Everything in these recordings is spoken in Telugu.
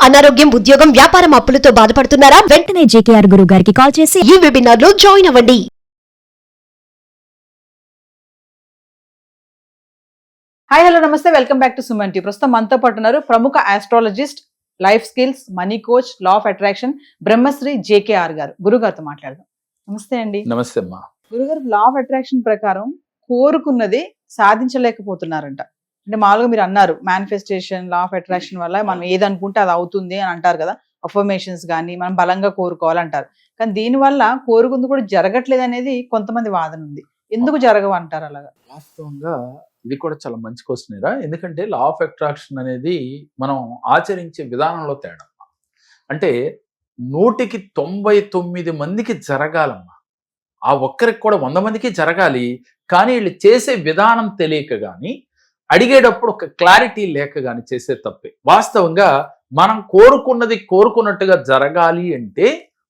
అనారోగ్యం, ఉద్యోగం, వ్యాపారం అప్పులతో బాధపడుతున్నారా? వెంటనే జేకేఆర్ గురువు గారికి కాల్ చేసి ఈ వెబినార్ లో జాయిన్ అవ్వండి. హాయ్ హలో నమస్తే, welcome back to Suman T. ప్రస్తుతం మనతో పాటు ఉన్నారు ప్రముఖ astrologist, life skills, money coach, law of attraction Brahmashri JKR గారు. గురుగారితో మాట్లాడదాం. నమస్తే అండి. నమస్తే అమ్మా. గురుగారు, లా ఆఫ్ అట్రాక్షన్ ప్రకారం కోరుకున్నది సాధించలేకపోతున్నారంట. అంటే మామూలుగా మీరు అన్నారు మేనిఫెస్టేషన్, లా ఆఫ్ అట్రాక్షన్ వల్ల మనం ఏదనుకుంటే అది అవుతుంది అని అంటారు కదా. అఫర్మేషన్స్ కానీ మనం బలంగా కోరుకోవాలంటారు. కానీ దీనివల్ల కోరుకుంది కూడా జరగట్లేదు అనేది కొంతమంది వాదన ఉంది. ఎందుకు జరగవు అంటారు అలాగా? వాస్తవంగా ఇది కూడా చాలా మంచి క్వశ్చనేరా. ఎందుకంటే లా ఆఫ్ అట్రాక్షన్ అనేది మనం ఆచరించే విధానంలో తేడా. అంటే 100కి 99 మందికి జరగాలమ్మా. ఆ ఒక్కరికి కూడా 100 మందికి జరగాలి. కానీ వీళ్ళు చేసే విధానం తెలియక కానీ, అడిగేటప్పుడు ఒక క్లారిటీ లేక కానీ చేసే తప్పే. వాస్తవంగా మనం కోరుకున్నది కోరుకున్నట్టుగా జరగాలి అంటే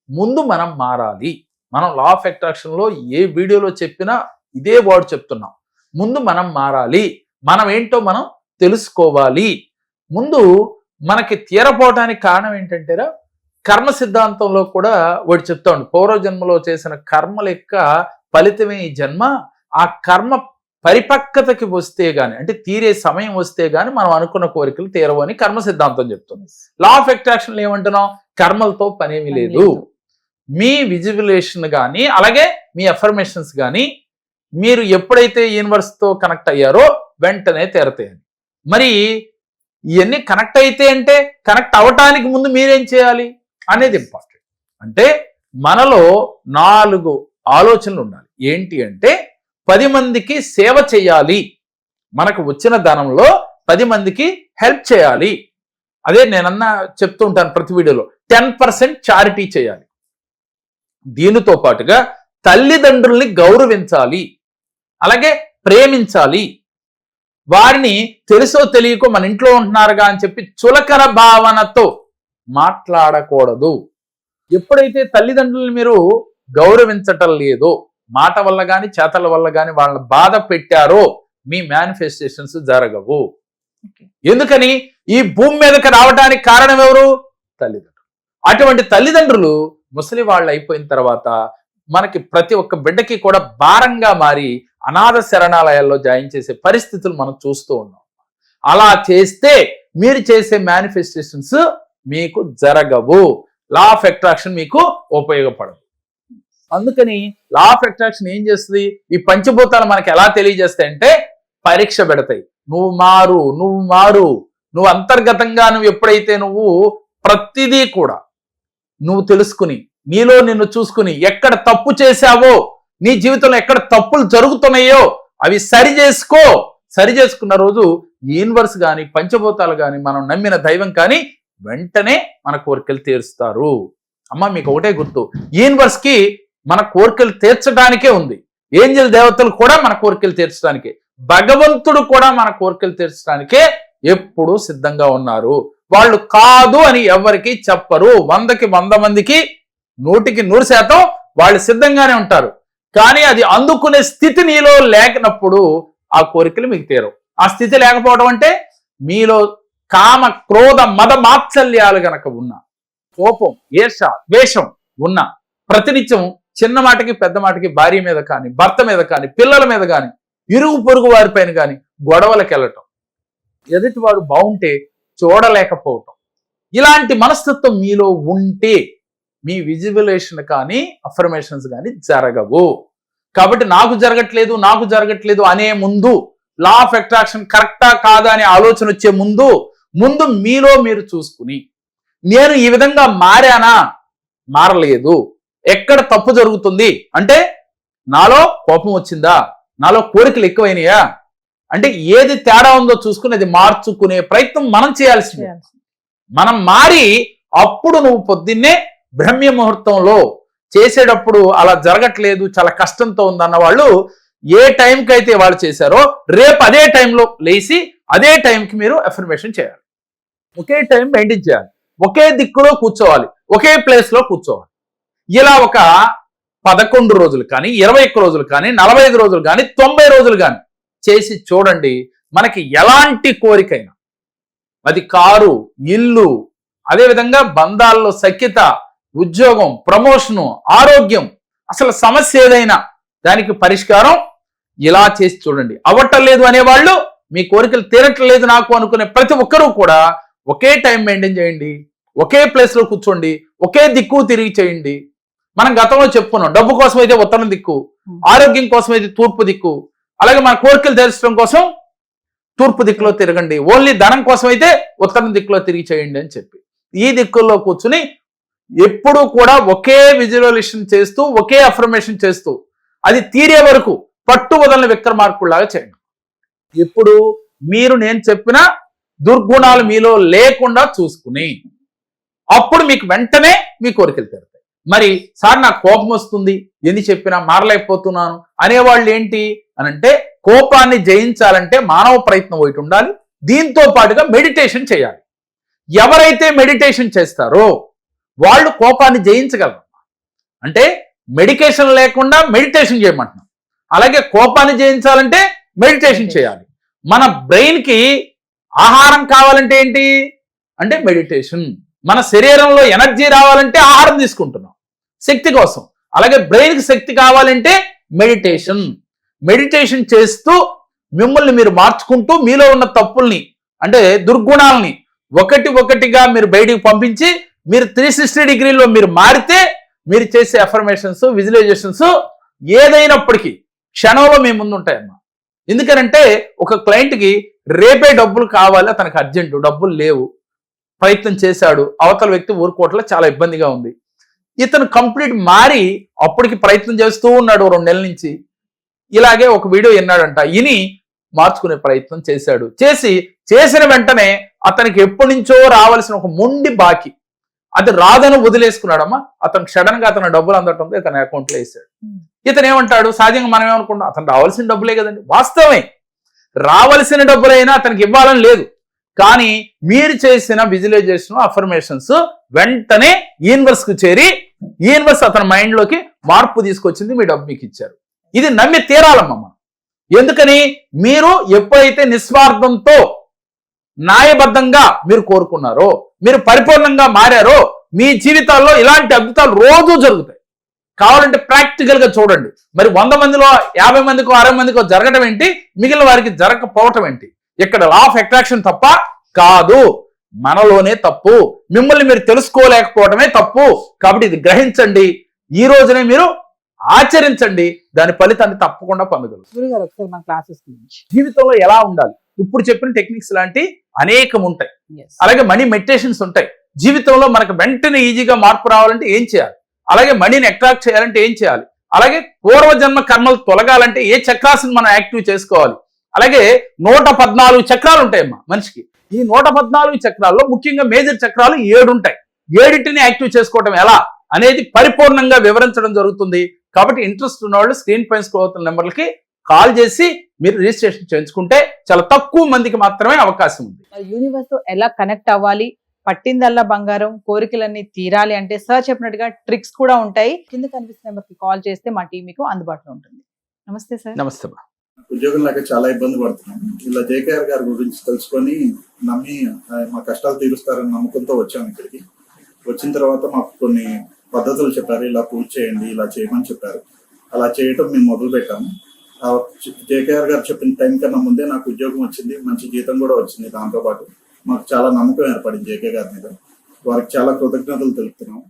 ముందు మనం మారాలి. మనం లా ఆఫ్ అట్రాక్షన్లో ఏ వీడియోలో చెప్పినా ఇదే వర్డ్ చెప్తున్నాం. ముందు మనం మారాలి. మనం ఏంటో మనం తెలుసుకోవాలి. ముందు మనకి తీరపోవటానికి కారణం ఏంటంటేరా, కర్మ సిద్ధాంతంలో కూడా వాడు చెప్తా ఉండు, పూర్వజన్మలో చేసిన కర్మల యొక్క ఫలితమే ఈ జన్మ. ఆ కర్మ పరిపక్వతకి వస్తే గాని, అంటే తీరే సమయం వస్తే గాని మనం అనుకున్న కోరికలు తీరవు అని కర్మ సిద్ధాంతం చెప్తుంది. లా ఆఫ్ అట్రాక్షన్ ఏమంటున్నాం? కర్మలతో పనేమి లేదు. మీ విజువలేషన్ కానీ, అలాగే మీ అఫర్మేషన్స్ కానీ, మీరు ఎప్పుడైతే యూనివర్స్ తో కనెక్ట్ అయ్యారో వెంటనే తీరతాయని. మరి ఇవన్నీ కనెక్ట్ అయితే అంటే కనెక్ట్ అవ్వటానికి ముందు మీరేం చేయాలి అనేది ఇంపార్టెంట్. అంటే మనలో 4 ఆలోచనలు ఉండాలి. ఏంటి అంటే 10 మందికి సేవ చేయాలి. మనకు వచ్చిన ధనంలో 10 మందికి హెల్ప్ చేయాలి. అదే నేనన్నా చెప్తూ ఉంటాను ప్రతి వీడియోలో, 10% చారిటీ చేయాలి. దీనితో పాటుగా తల్లిదండ్రుల్ని గౌరవించాలి, అలాగే ప్రేమించాలి. వారిని తెలుసో తెలియకో మన ఇంట్లో ఉంటున్నారుగా అని చెప్పి చులకన భావనతో మాట్లాడకూడదు. ఎప్పుడైతే తల్లిదండ్రుల్ని మీరు గౌరవించటం లేదో, మాట వల్ల కానీ చేతల వల్ల కానీ వాళ్ళని బాధ పెట్టారో మీ మేనిఫెస్టేషన్స్ జరగవు. ఎందుకని? ఈ భూమి మీదకి రావడానికి కారణం ఎవరు? తల్లిదండ్రులు. అటువంటి తల్లిదండ్రులు ముసలి వాళ్ళు అయిపోయిన తర్వాత మనకి ప్రతి ఒక్క బిడ్డకి కూడా భారంగా మారి అనాథ శరణాలయాల్లో జాయిన్ చేసే పరిస్థితులు మనం చూస్తూ ఉన్నాం. అలా చేస్తే మీరు చేసే మేనిఫెస్టేషన్స్ మీకు జరగవు. లా ఆఫ్ అట్రాక్షన్ మీకు ఉపయోగపడదు. అందుకని లా ఆఫ్ అట్రాక్షన్ ఏం చేస్తుంది? ఈ పంచభూతాలు మనకి ఎలా తెలియజేస్తాయి అంటే పరీక్ష పెడతాయి. నువ్వు మారు, నువ్వు మారు. నువ్వు అంతర్గతంగా నువ్వు ఎప్పుడైతే నువ్వు ప్రతిదీ కూడా నువ్వు తెలుసుకుని, నీలో నిన్ను చూసుకుని, ఎక్కడ తప్పు చేశావో, నీ జీవితంలో ఎక్కడ తప్పులు జరుగుతున్నాయో అవి సరి చేసుకున్న రోజు యూనివర్స్ కానీ, పంచభూతాలు కానీ, మనం నమ్మిన దైవం కానీ వెంటనే మన కోరికలు తీరుస్తారు. అమ్మ మీకు ఒకటే గుర్తు, యూనివర్స్ కి మన కోరికలు తీర్చడానికే ఉంది. ఏంజెల్ దేవతలు కూడా మన కోరికలు తీర్చడానికే, భగవంతుడు కూడా మన కోరికలు తీర్చడానికే ఎప్పుడూ సిద్ధంగా ఉన్నారు. వాళ్ళు కాదు అని ఎవరికి చెప్పరు. 100కి 100 మందికి 100కి 100% వాళ్ళు సిద్ధంగానే ఉంటారు. కానీ అది అందుకునే స్థితి నీలో లేనప్పుడు ఆ కోరికలు మీకు తీరవు. ఆ స్థితి లేకపోవడం అంటే మీలో కామ, క్రోధ, మద, మాత్సల్యాలు గనక ఉన్నా, కోపం, ఈర్ష, ద్వేషం ఉన్నా, ప్రతినిత్యం చిన్న మాటకి పెద్ద మాటకి భార్య మీద కానీ, భర్త మీద కానీ, పిల్లల మీద కానీ, ఇరుగు పొరుగు వారిపైన కానీ గొడవలకు వెళ్ళటం, ఎదుటి వాడు బాగుంటే చూడలేకపోవటం, ఇలాంటి మనస్తత్వం మీలో ఉంటే మీ విజువలేషన్ కానీ అఫర్మేషన్స్ కానీ జరగవు. కాబట్టి నాకు జరగట్లేదు అనే ముందు, లా ఆఫ్ అట్రాక్షన్ కరెక్టా కాదా అనే ఆలోచన వచ్చే ముందు మీలో మీరు చూసుకుని, నేను ఈ విధంగా మారానా, మారలేదు, ఎక్కడ తప్పు జరుగుతుంది అంటే నాలో కోపం వచ్చిందా, నాలో కోరికలు ఎక్కువైనాయా అంటే ఏది తేడా ఉందో చూసుకుని అది మార్చుకునే ప్రయత్నం మనం చేయాల్సిందే. మనం మారి అప్పుడు నువ్వు పొద్దున్నే బ్రహ్మ ముహూర్తంలో చేసేటప్పుడు అలా జరగట్లేదు, చాలా కష్టంతో ఉందన్న వాళ్ళు ఏ టైంకి అయితే వాళ్ళు చేశారో రేపు అదే టైంలో లేచి అదే టైంకి మీరు అఫర్మేషన్ చేయాలి. ఒకే టైం మెయింటైన్ చేయాలి, ఒకే దిక్కులో కూర్చోవాలి, ఒకే ప్లేస్లో కూర్చోవాలి. ఇలా ఒక 11 రోజులు కానీ, 21 రోజులు కానీ, 45 రోజులు కానీ, 90 రోజులు కానీ చేసి చూడండి. మనకి ఎలాంటి కోరికైనా, అది కారు, ఇల్లు, అదేవిధంగా బంధాల్లో సఖ్యత, ఉద్యోగం, ప్రమోషను, ఆరోగ్యం, అసలు సమస్య ఏదైనా దానికి పరిష్కారం ఇలా చేసి చూడండి. అవ్వటం లేదు అనేవాళ్ళు, మీ కోరికలు తీరట్లేదు నాకు అనుకునే ప్రతి ఒక్కరూ కూడా ఒకే టైం మెయింటైన్ చేయండి, ఒకే ప్లేస్లో కూర్చోండి, ఒకే దిక్కు తిరిగి చేయండి. మనం గతంలో చెప్పుకున్నాం, డబ్బు కోసం అయితే ఉత్తరం దిక్కు, ఆరోగ్యం కోసం అయితే తూర్పు దిక్కు, అలాగే మన కోరికలు తీర్చడం కోసం తూర్పు దిక్కులో తిరగండి, ఓన్లీ ధనం కోసం అయితే ఉత్తరం దిక్కులో తిరిగి చేయండి అని చెప్పి ఈ దిక్కుల్లో కూర్చుని ఎప్పుడూ కూడా ఒకే విజువలైజేషన్ చేస్తూ, ఒకే అఫర్మేషన్ చేస్తూ అది తీరే వరకు పట్టు వదలని విక్రమార్కుల్లాగా చేయండి. ఇప్పుడు మీరు నేను చెప్పిన దుర్గుణాలు మీలో లేకుండా చూసుకుని అప్పుడు మీకు వెంటనే మీ కోరికలు తీరుతాయి. మరి సార్ నాకు కోపం వస్తుంది, ఎన్ని చెప్పినా మారలేకపోతున్నాను అనేవాళ్ళు ఏంటి అనంటే, కోపాన్ని జయించాలంటే మానవ ప్రయత్నం ఒకటి ఉండాలి, దీంతో పాటుగా మెడిటేషన్ చేయాలి. ఎవరైతే మెడిటేషన్ చేస్తారో వాళ్ళు కోపాన్ని జయించగలరు. అంటే మెడికేషన్ లేకుండా మెడిటేషన్ చేయమంటున్నాం. అలాగే కోపాన్ని జయించాలంటే మెడిటేషన్ చేయాలి. మన బ్రెయిన్కి ఆహారం కావాలంటే ఏంటి అంటే మెడిటేషన్. మన శరీరంలో ఎనర్జీ రావాలంటే ఆహారం తీసుకుంటున్నాం శక్తి కోసం. అలాగే బ్రెయిన్కి శక్తి కావాలంటే మెడిటేషన్. మెడిటేషన్ చేస్తూ మిమ్మల్ని మీరు మార్చుకుంటూ మీలో ఉన్న తప్పుల్ని అంటే దుర్గుణాలని ఒకటిగా మీరు బయటికి పంపించి మీరు 360 డిగ్రీలో మీరు మారితే మీరు చేసే అఫర్మేషన్స్, విజువలైజేషన్స్ ఏదైనప్పటికీ క్షణంలో మీ ముందు ఉంటాయమ్మా. ఎందుకనంటే ఒక క్లయింట్కి రేపే డబ్బులు కావాలి, అతనికి అర్జెంటు, డబ్బులు లేవు, ప్రయత్నం చేశాడు, అవతల వ్యక్తి ఊరుకోవట్ల చాలా ఇబ్బందిగా ఉంది. ఇతను కంప్లీట్ మారి అప్పటికి ప్రయత్నం చేస్తూ ఉన్నాడు 2 నెలల నుంచి. ఇలాగే ఒక వీడియో విన్నాడంట, విని మార్చుకునే ప్రయత్నం చేశాడు. చేసిన వెంటనే అతనికి ఎప్పటి నుంచో రావాల్సిన ఒక మొండి బాకీ అది రాదని వదిలేసుకున్నాడమ్మా. అతను సడన్ గా అతను డబ్బులు అందటంతో ఇతని అకౌంట్లో వేసాడు. ఇతను ఏమంటాడు, సహజంగా మనం ఏమనుకుంటాం, అతను రావాల్సిన డబ్బులే కదండి. వాస్తవమే, రావాల్సిన డబ్బులైనా అతనికి ఇవ్వాలని లేదు. కానీ మీరు చేసిన విజువలైజేషన్, అఫర్మేషన్స్ వెంటనే యూనివర్స్ కు చేరి యూనివర్స్ అతని మైండ్ లోకి మార్పు తీసుకొచ్చింది, మీ డబ్బు మీకు ఇచ్చారు. ఇది నమ్మి తీరాలమ్మ. ఎందుకని మీరు ఎప్పుడైతే నిస్వార్థంతో న్యాయబద్ధంగా మీరు కోరుకున్నారో, మీరు పరిపూర్ణంగా మారారో, మీ జీవితాల్లో ఇలాంటి అద్భుతాలు రోజు జరుగుతాయి. కావాలంటే ప్రాక్టికల్ గా చూడండి. మరి 100 మందిలో 50 మందికో 60 మందికో జరగడం ఏంటి, మిగిలిన వారికి జరగకపోవటం ఏంటి? ఇక్కడ లా ఆఫ్ అట్రాక్షన్ తప్ప కాదు, మనలోనే తప్పు. మిమ్మల్ని మీరు తెలుసుకోలేకపోవడమే తప్పు. కాబట్టి ఇది గ్రహించండి, ఈ రోజునే మీరు ఆచరించండి, దాని ఫలితాన్ని తప్పకుండా పొందగలరు. గురుగారు ఒకసారి మన క్లాసెస్ గురించి, జీవితంలో ఎలా ఉండాలి, ఇప్పుడు చెప్పిన టెక్నిక్స్ లాంటి అనేకం ఉంటాయి. అలాగే మనీ మెడిటేషన్స్ ఉంటాయి. జీవితంలో మనకు వెంటనే ఈజీగా మార్పు రావాలంటే ఏం చేయాలి, అలాగే మనీని అట్రాక్ట్ చేయాలంటే ఏం చేయాలి, అలాగే పూర్వజన్మ కర్మలు తొలగాలంటే ఏ చక్రాలను మనం యాక్టివ్ చేసుకోవాలి. అలాగే 114 చక్రాలు ఉంటాయమ్మా మనిషికి. ఈ 114 చక్రాల్లో ముఖ్యంగా మేజర్ చక్రాలు 7 ఉంటాయి. 7టిని యాక్టివ్ చేసుకోవడం ఎలా అనేది పరిపూర్ణంగా వివరించడం జరుగుతుంది. కాబట్టి ఇంట్రెస్ట్ ఉన్న వాళ్ళు స్క్రీన్ పైన స్క్రోల్ అవుతున్న నెంబర్లకి కాల్ చేసి మీరు రిజిస్ట్రేషన్ చేయించుకుంటే చాలా తక్కువ మందికి మాత్రమే అవకాశం ఉంది. యూనివర్స్ తో ఎలా కనెక్ట్ అవ్వాలి, పట్టిందల్లా బంగారం, కోరికలన్నీ తీరాలి అంటే సార్ చెప్పినట్టుగా ట్రిక్స్ కూడా ఉంటాయి. కింద కనిపిస్తున్న నెంబర్కి కాల్ చేస్తే మా టీం మీకు అందుబాటులో ఉంటుంది. నమస్తే సార్. నమస్తే. ఉద్యోగం లేక చాలా ఇబ్బంది పడుతున్నాం. ఇలా జేకేఆర్ గారి గురించి తెలుసుకొని నమ్మి మా కష్టాలు తీరుస్తారని నమ్మకంతో వచ్చాము ఇక్కడికి. వచ్చిన తర్వాత మాకు కొన్ని పద్ధతులు చెప్పారు, ఇలా పూజ చేయండి, ఇలా చేయమని చెప్పారు. అలా చేయటం మేము మొదలు పెట్టాము. జేకేఆర్ గారు చెప్పిన టైం కన్నా ముందే నాకు ఉద్యోగం వచ్చింది, మంచి జీతం కూడా వచ్చింది. దాంతోపాటు మాకు చాలా నమ్మకం ఏర్పడింది జేకే గారి మీద. వారికి చాలా కృతజ్ఞతలు తెలుపుతున్నాము.